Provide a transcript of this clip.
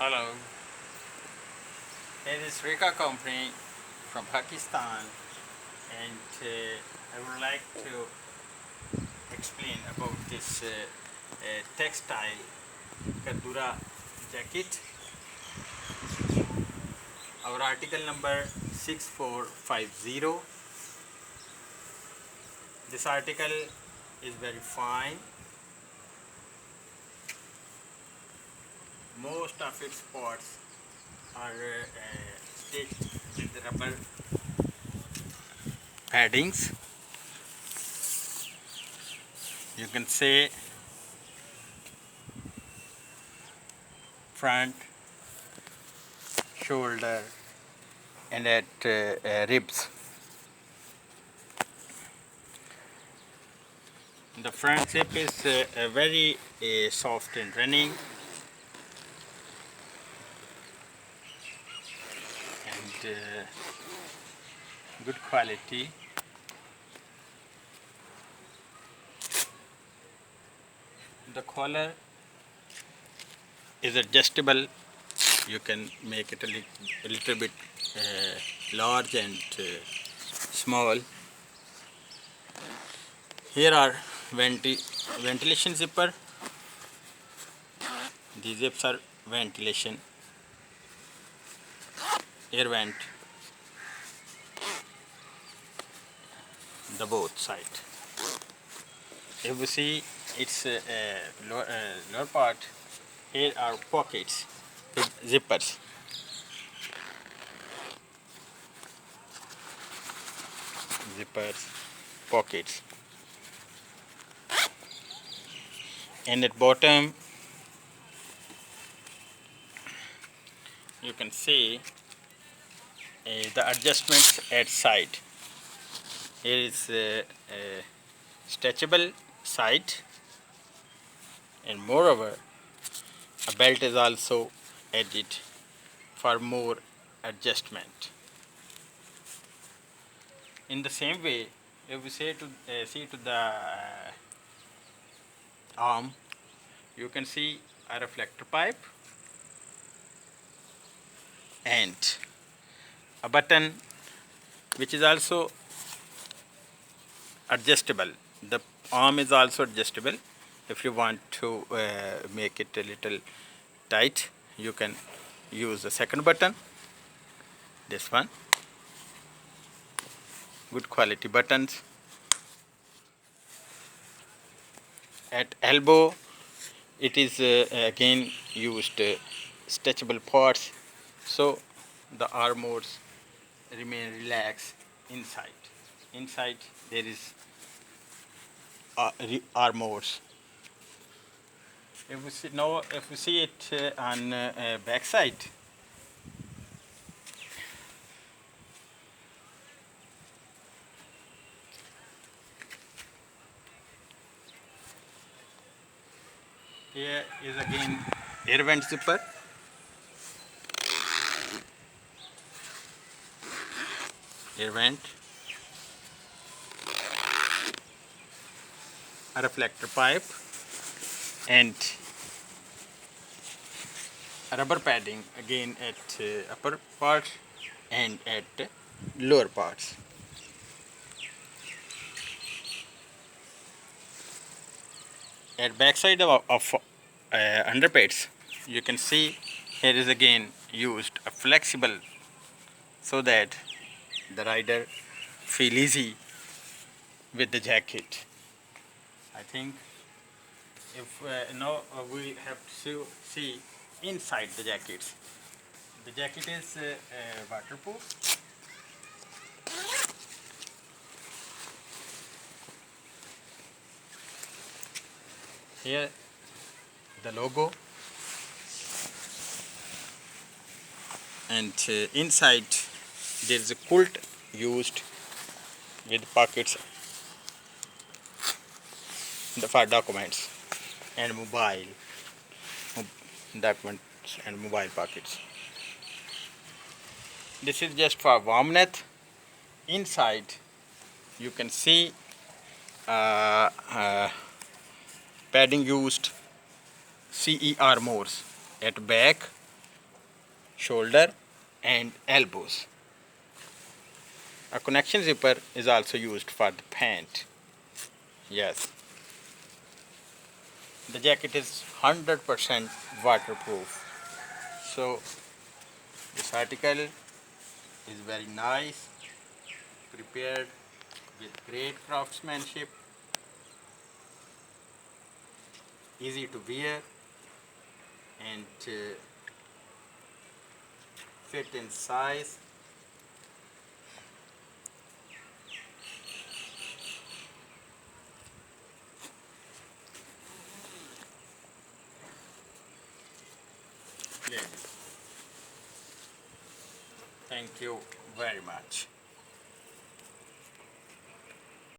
Hello, it is Rika company from Pakistan, and I would like to explain about this textile Cordura jacket. Our article number 6450. This article is very fine. Most of its parts are stitched with rubber paddings. You can say front, shoulder, and at ribs. The front zip is very soft and running, and good quality. The collar is adjustable. You can make it a little bit large and small. Here are ventilation zipper. These zips are ventilation, air vent, the both side. If you see its lower part, here are pockets with zippers. Zippers, pockets, and at bottom you can see the adjustments at side. Here is a stretchable side, and moreover a belt is also added for more adjustment. In the same way, if we see to the arm, you can see a reflector pipe and a button which is also adjustable. The arm is also adjustable. If you want to make it a little tight, you can use the second button, this one. Good quality buttons. At elbow, it is again used stretchable parts, so the armors remain relaxed inside. Inside there is armors. If we see it on back side, here is again air vent zipper. Air vent, a reflector pipe, and a rubber padding again at upper part and at lower parts. At back side of underpads, you can see here is again used a flexible, so that the rider feel easy with the jacket. I think if now we have to see inside the jackets. The jacket is waterproof. Here the logo, and inside there is a quilt used with pockets for documents and documents and mobile pockets. This is just for warmth. Inside you can see padding used CE armors at back shoulder and elbows. A connection zipper is also used for the pant. Yes, the jacket is 100% waterproof. So this article is very nice, prepared with great craftsmanship, easy to wear, and fit in size. Thank you very much.